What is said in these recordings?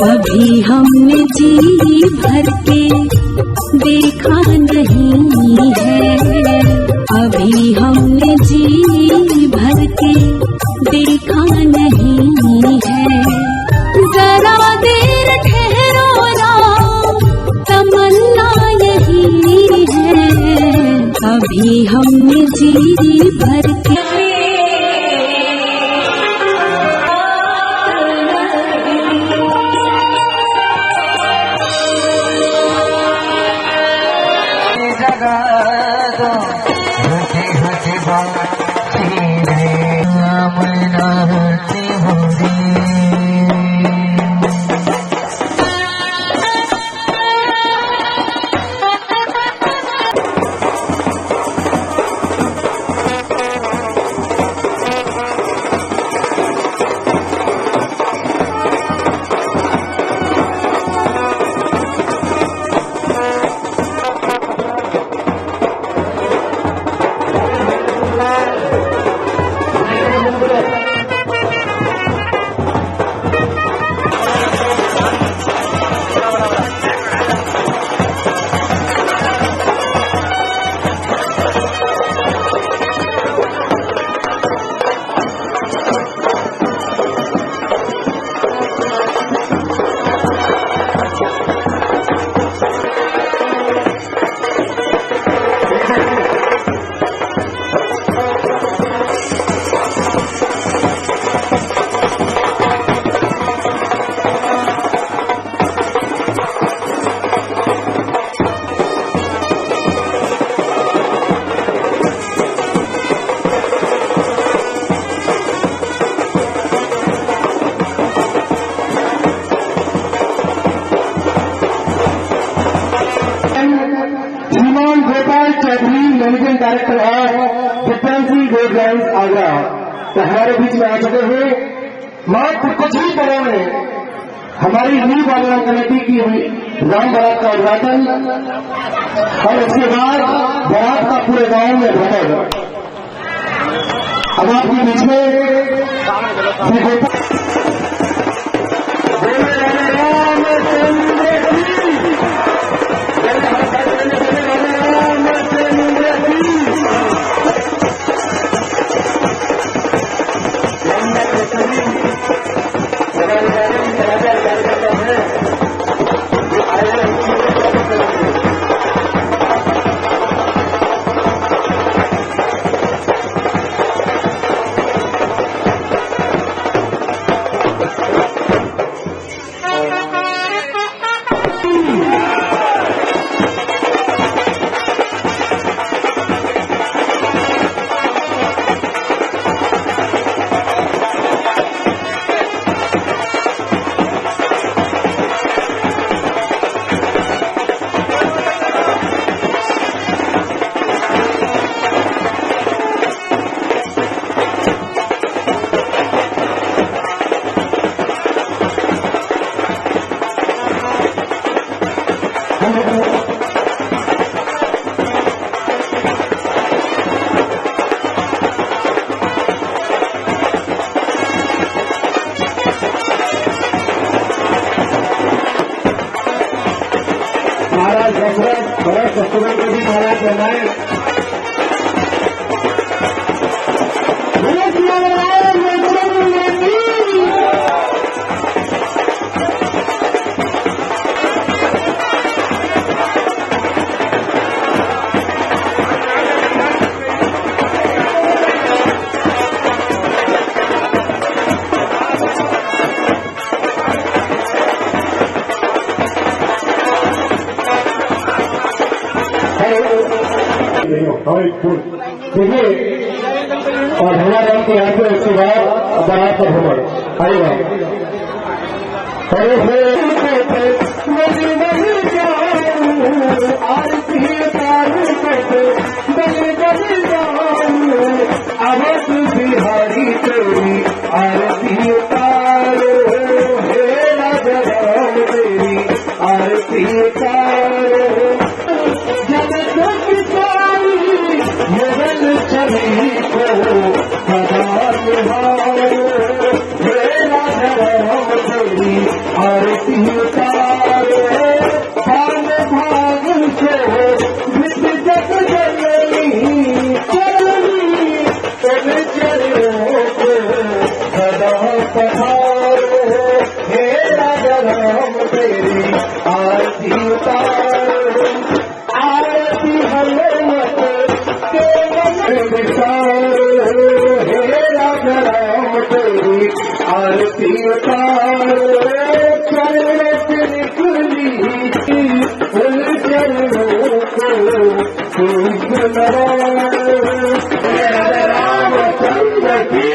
कभी हमने जी भर के देखा नहीं है, अभी हमने जी भर के देखा नहीं है। जरा देर ठहरो ना, तमन्ना यही है, अभी हमने जी भर के managing director of डिफेंसी guidelines Agra, तो हमारे बीच में आ चुके हैं। मात्र कुछ ही पलों में हमारी न्यू पार्लियामेंट कमेटी की राम बारात का उद्घाटन और उसके बाद बारात का पूरे गांव में भ्रमण। अब आपके बीच में महाराज दशरथ बड़े सस्तुगण को भी महाराज बनाए। देखिए और हमारे आपके यहाँ पे उसके बाद बारात का भ्रमण आएगा। आरती बिहारी तेरी आरती उतारो, हे राजा राम तेरी आरती उतारो। छवि को सदा निहारो, हे राजा राम तेरी आरती चरणों को सदा पधारो, हे राजा राम तेरी आरती उतारो, आरती हनुमत के मन विसारो, हे राजा राम तेरी आरती उतारो, चरण से निकली उन चरणों को खूब रामचंद्र की।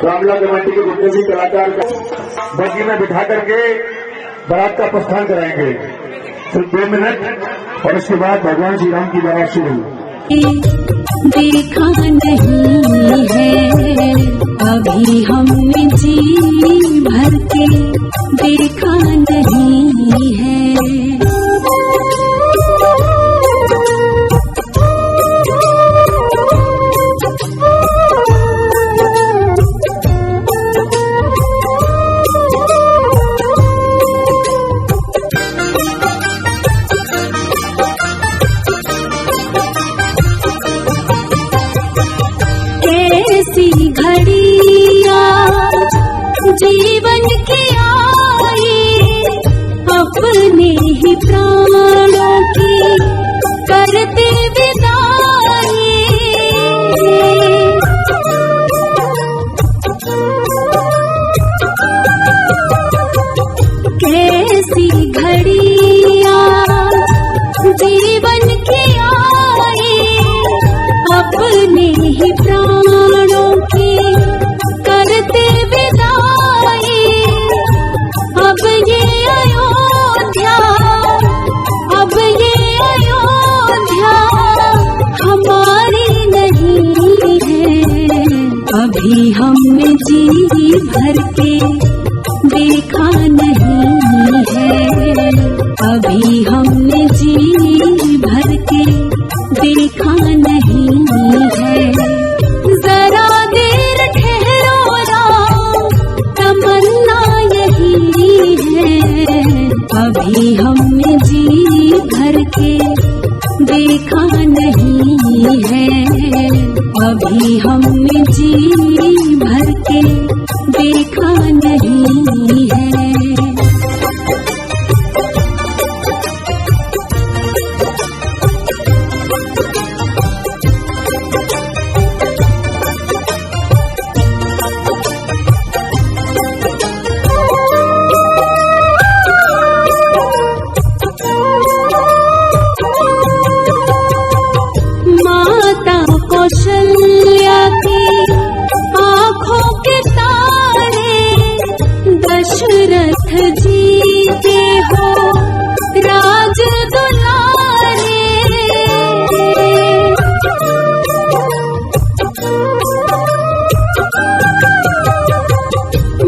रामला कमेटी के जितने भी कलाकार को बग्गी में बिठा करके बारात का प्रस्थान कराएंगे। सिर्फ 2 मिनट और उसके बाद भगवान श्री राम की बारात शुरू। देखा नहीं है अभी हमने जी भर के, देखा नहीं है। ऐसी घड़िया जीवन की आई, अपने ही प्राणों की करते विदाई। कैसी घड़िया जीवन की आई, अपने ही प्राणों की करते विदाई। अब ये अयोध्या, अब ये अयोध्या हमारी नहीं है। अभी हमने जी भर के देखा नहीं है, अभी हमने जी भर के देखा नहीं है। जरा देर ठहरो राम, तमन्ना यही है। अभी हमने जी भर के देखा नहीं है, अभी हमने जी भर के देखा नहीं है। कौशल्या की आँखों के तारे, दशरथ जी के हो राज दुलारे।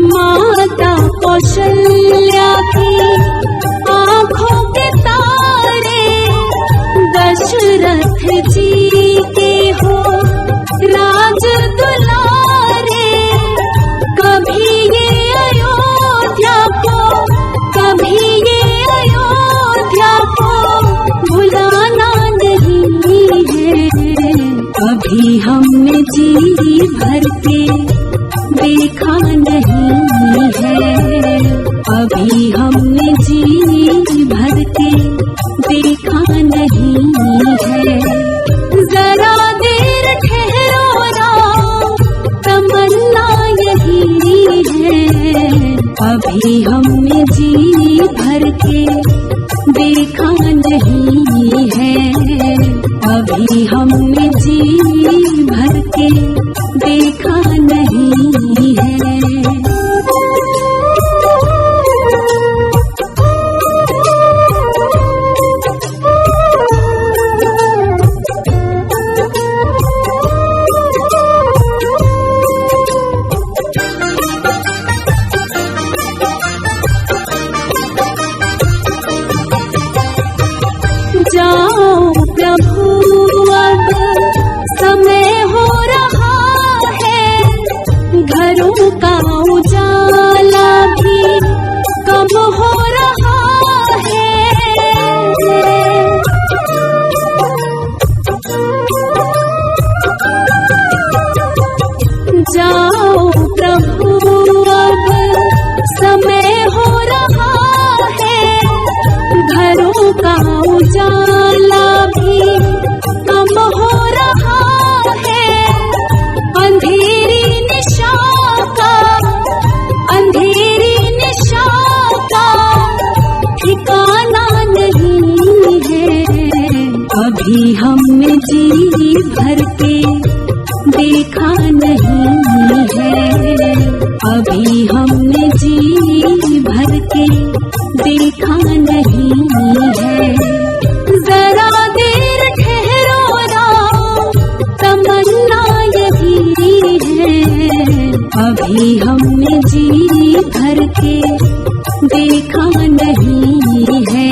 माता कौशल्या की आँखों के तारे, दशरथ जी के हो राज दुलारे। कभी ये अयोध्या को, कभी ये अयोध्या को भुलाना नहीं है। अभी हमने जी भर के देखा नहीं है, अभी हमने जी भर के देखा नहीं है। जरा देर ठहरो राम, तमन्ना यही है। अभी हमने जी भर के देखा नहीं है, अभी हमने जी भर के देखा नहीं है। जाओ प्रभु अब समय हो रहा भर के देखा नहीं है, अभी हमने जी भर के देखा नहीं है। जरा देर ठहरो राम, तमन्ना यही है, अभी हमने जी भर के देखा नहीं है,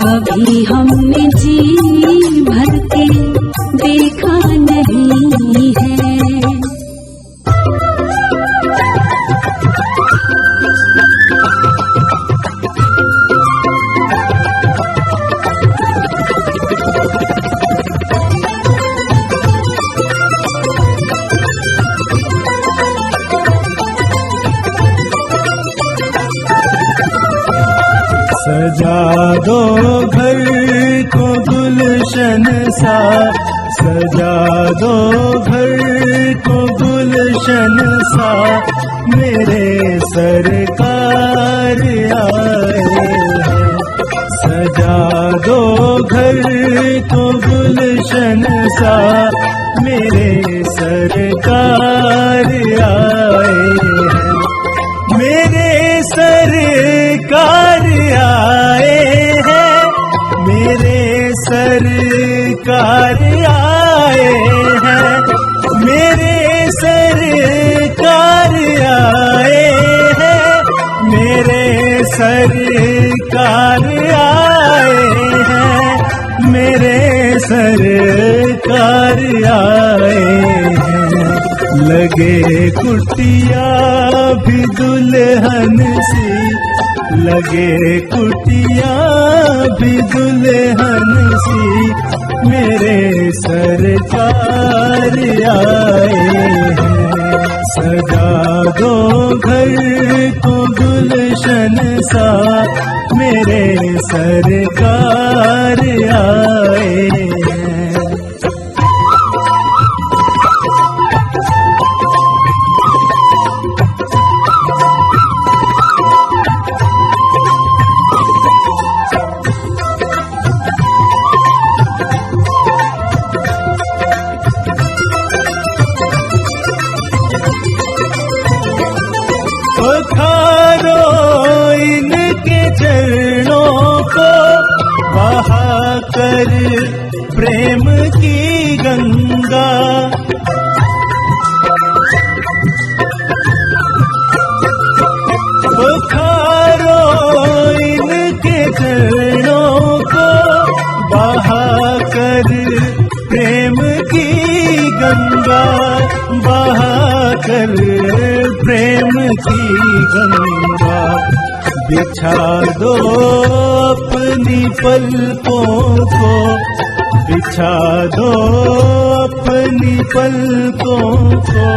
अभी हमने जी भर के देखा नहीं है। सजा दो घर को गुलशन सा, सजा दो घर को गुलशन सा, मेरे सरकार आए हैं। सजा दो घर को गुलशन सा, मेरे सरकार आए हैं। मेरे सरकार आए हैं, मेरे सरकार आए हैं, मेरे सरकार आए हैं, मेरे सरकार आए हैं, मेरे सरकार आए हैं। लगे कुटिया भी दुल्हन सी, लगे कुटिया भी दुल्हन सी, मेरे सरकार आए हैं। सजा दो घर को गुलशन सा, मेरे सरकार आए हैं। पखारो इनके चरणों को, बहा कर प्रेम की गंगा। पखारो इनके चरणों को, बहा कर प्रेम की गंगा, बहा कर प्रेम की गंगा। बिछा दो अपनी पलकों को, बिछा दो अपनी पलकों को,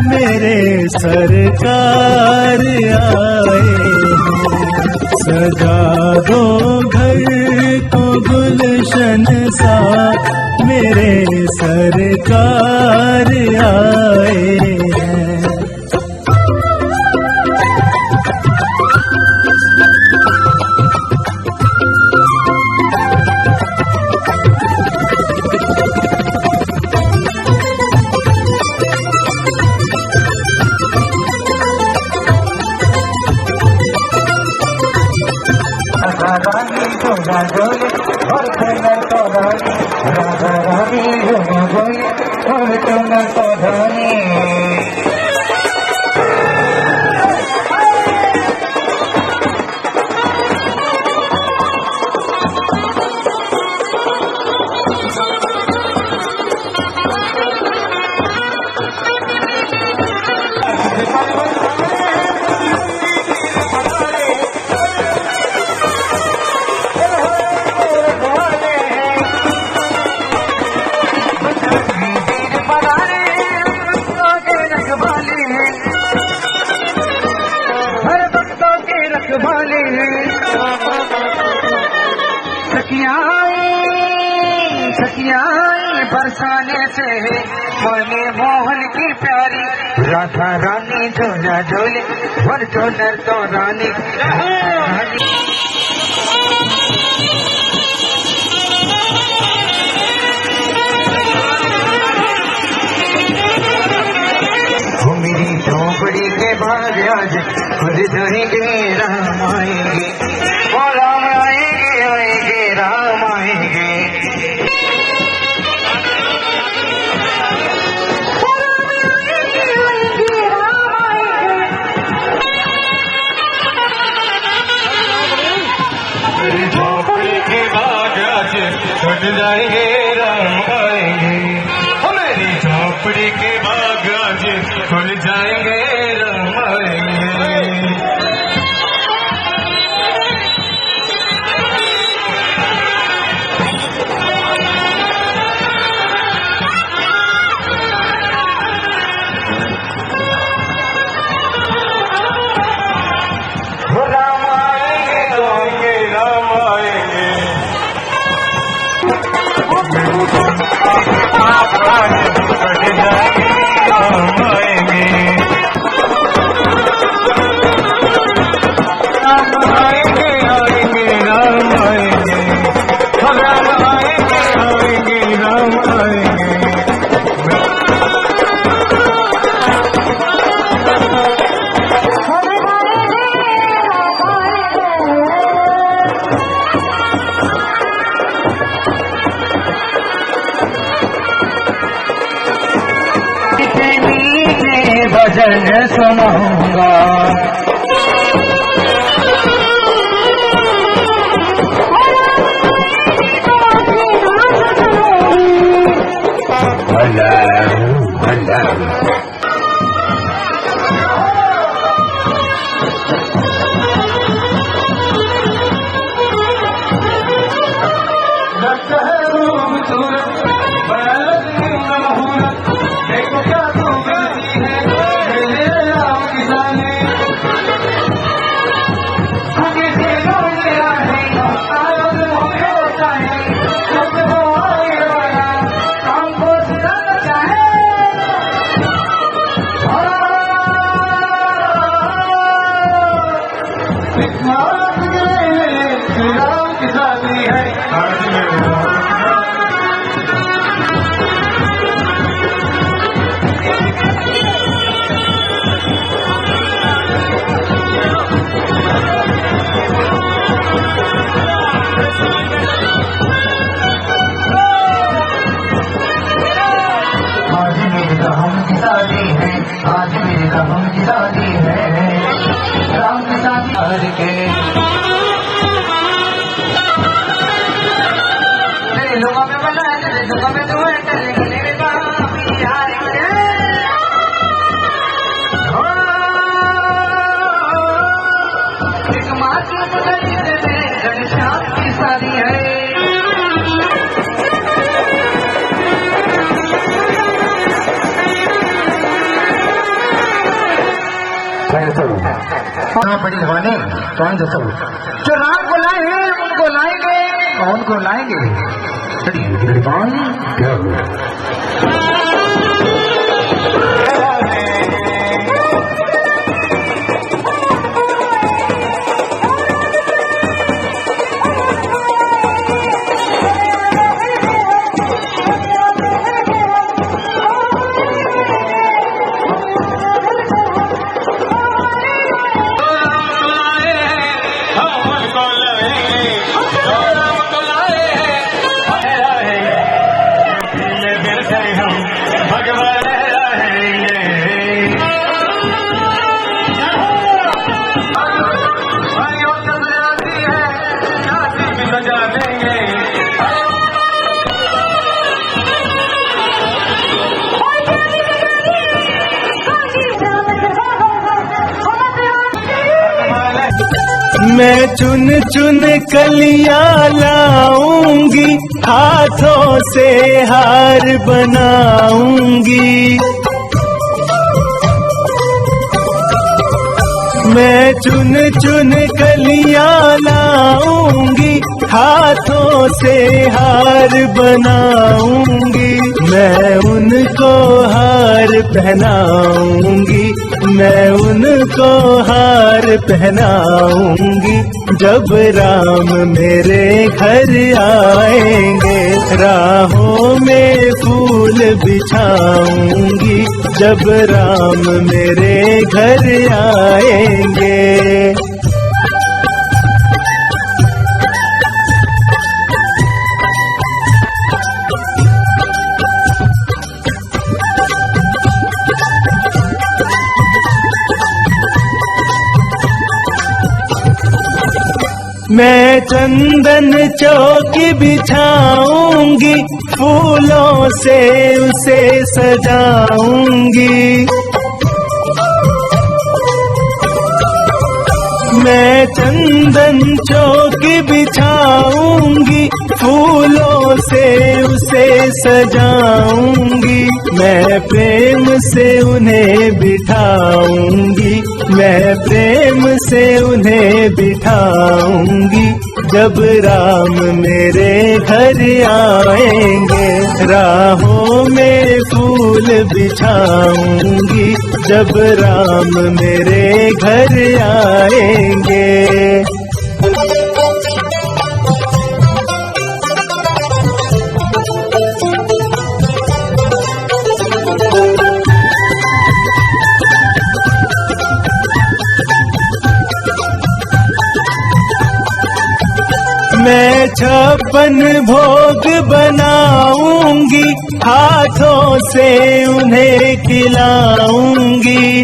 मेरे सरकार आए हैं। सजा दो घर को गुलशन सा, मेरे सरकार आए हैं। सखियाँ बरसाने से मने मोहन की प्यारी राधा रानी झोला झोले वर झोलर तो रानी बाद आज खुल जाएंगे राम आएंगे, वो राम आएंगे आएंगे राम आएंगे। झोपड़ी के बाद आज खुल जाएंगे राम आएंगे, मेरी झोपड़ी के बाद आज खुल जाएंगे राम आएंगे। राम आएंगे आएंगे राम आएंगे, भजन सुनाऊंगा भला भला बड़ी जवानी कौन जैसा जो राम को लाए हैं उनको लाएंगे, कौन को लाएंगे? मैं चुन चुन कलियां लाऊंगी, हाथों से हार बनाऊंगी। मैं चुन चुन कलियां लाऊंगी, हाथों से हार बनाऊंगी। मैं उनको हार पहनाऊंगी, मैं उनको हार पहनाऊंगी। जब राम मेरे घर आएंगे। राहों में फूल बिछाऊंगी जब राम मेरे घर आएंगे। मैं चंदन चौकी बिछाऊंगी, फूलों से उसे सजाऊंगी। मैं चंदन चौकी बिछाऊंगी, फूलों से उसे सजाऊंगी। मैं प्रेम से उन्हें बिठाऊंगी, मैं प्रेम से उन्हें बिठाऊंगी जब राम मेरे घर आएंगे। राहों में फूल बिछाऊंगी जब राम मेरे घर आएंगे। मैं 56 भोग बनाऊंगी, हाथों से उन्हें खिलाऊंगी।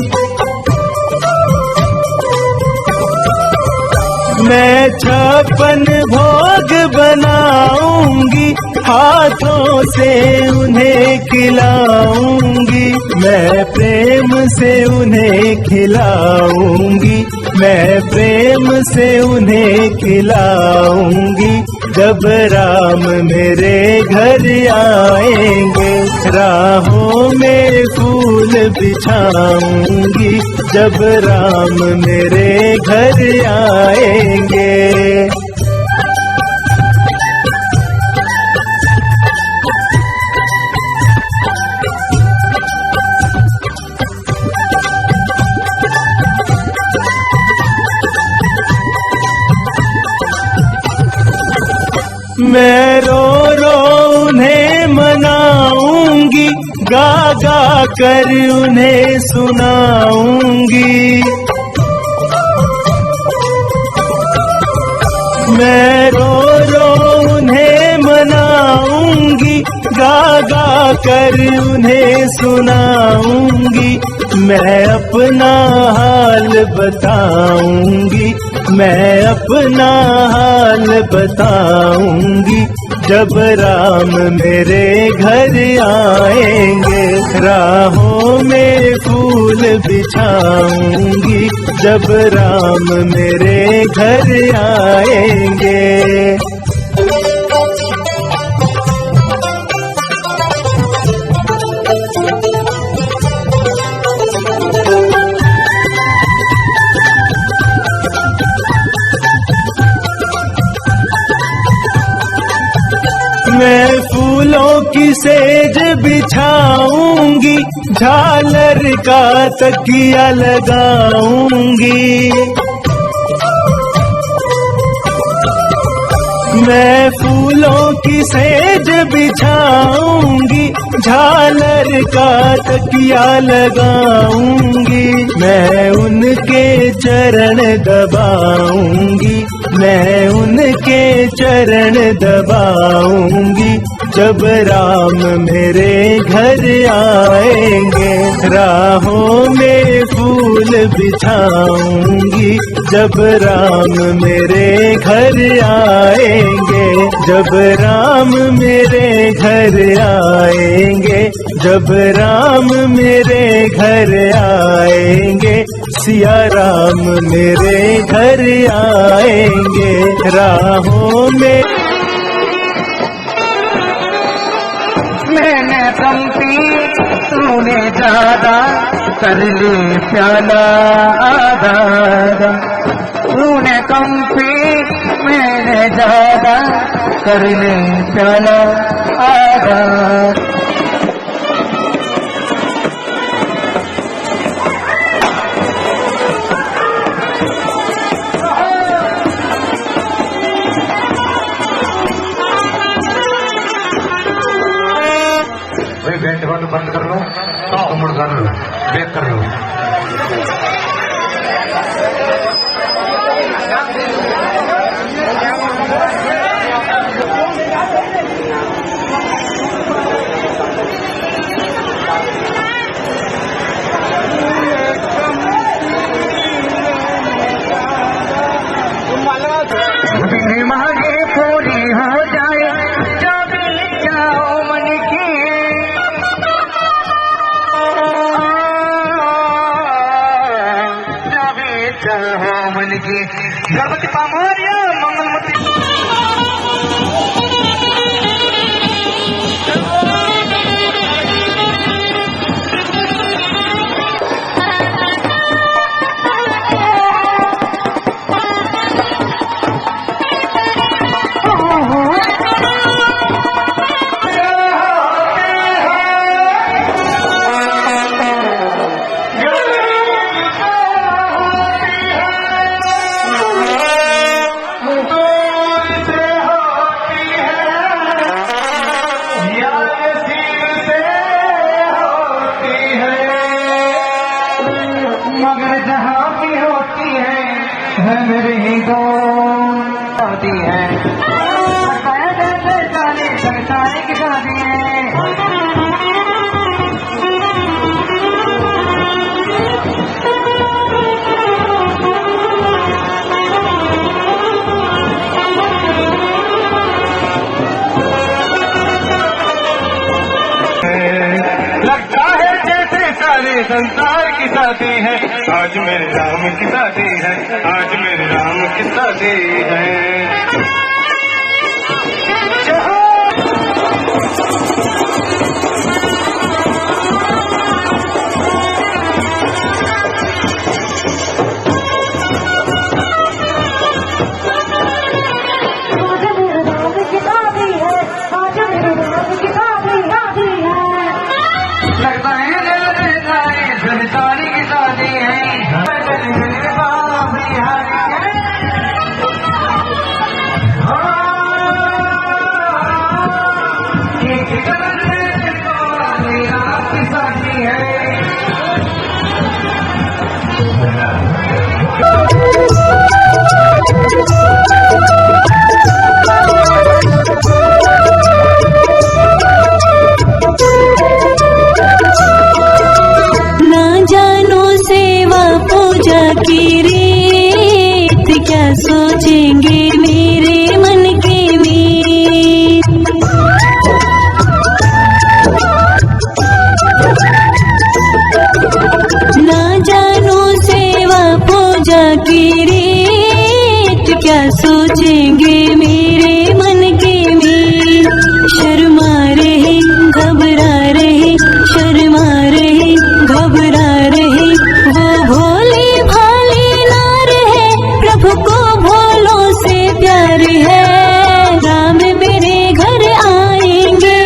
मैं 56 भोग बनाऊंगी, हाथों से उन्हें खिलाऊंगी। मैं प्रेम से उन्हें खिलाऊंगी, मैं प्रेम से उन्हें खिलाऊंगी जब राम मेरे घर आएंगे। राहों में फूल बिछाऊंगी जब राम मेरे घर आएंगे। मैं रो रो उन्हें मनाऊंगी, गा गा कर उन्हें सुनाऊंगी। मैं रो रो उन्हें मनाऊंगी, गा गा कर उन्हें सुनाऊंगी। मैं अपना हाल बताऊंगी, मैं अपना हाल बताऊंगी जब राम मेरे घर आएंगे। राहों में फूल बिछाऊंगी जब राम मेरे घर आएंगे। मैं फूलों की सेज बिछाऊंगी, झालर का तकिया लगाऊंगी। मैं फूलों की सेज बिछाऊंगी, झालर का तकिया लगाऊंगी। मैं उनके चरण दबाऊंगी, मैं उनके चरण दबाऊंगी जब राम मेरे घर आएंगे। राहों में फूल बिछाऊंगी जब राम मेरे घर आएंगे। जब राम मेरे घर आएंगे, जब राम मेरे घर आएंगे, सिया राम मेरे घर आएंगे। राहों में मैंने कम पी, तूने ज्यादा कर ले प्याला आधा आधा। तूने कम पी, मैंने ज्यादा कर ले प्याला आधा। बंद कर लो तो मुड़ कर लो, बैक कर लो। मांगे पूरी हो जाए जो भी चाहो मन की, जो भी चाहो मन की। गणपति पामोरिया मंगलमती। मगर जहाँ की होती है मेरी तो होती है। संसारी की शादी है। लगता है जैसे सारे संसार की शादी है, आज मेरे राम की शादी है, आज मेरे राम की शादी है। लगता है संसारी की शादी है। की शादी है। की रीत क्या सोचेंगे मेरे मन के मीत। ना जानो सेवा पूजा की रीत क्या सोचेंगे मेरे मन के मीत। शर्मा रहे घबरा रहे, शर्मा रहे घबरा रहे, वो भोले भाले ना रहे, प्रभु को भोलों से प्यार है। राम मेरे घर आएंगे,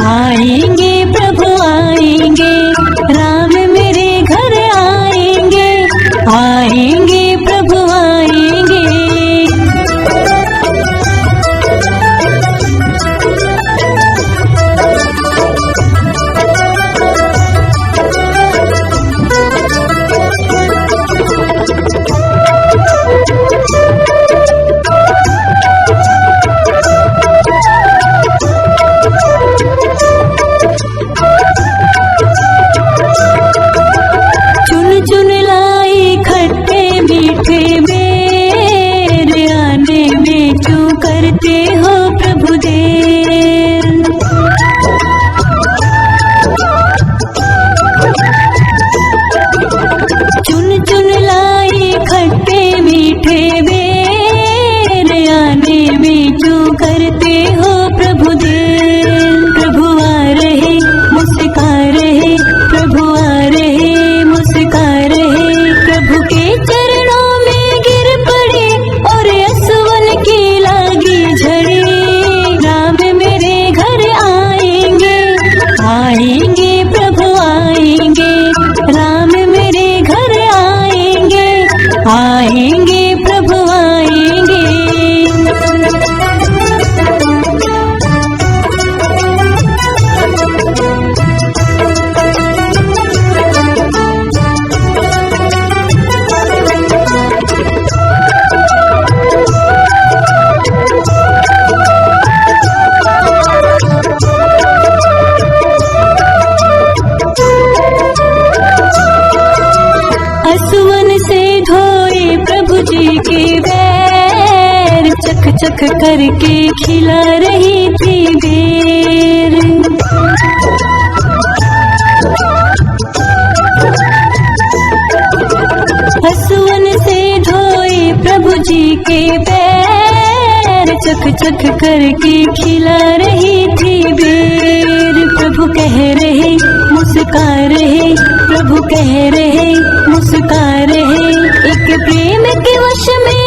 आएंगे प्रभु आएंगे, राम मेरे घर आएंगे, आएंगे प्रभु आएंगे। चख चख करके खिला रही थी बेर। हसुअन से धोए प्रभु जी के पैर, चख चख करके खिला रही थी बेर। प्रभु कह रहे मुस्का रहे, प्रभु कह रहे मुस्का रहे, एक प्रेम के वश में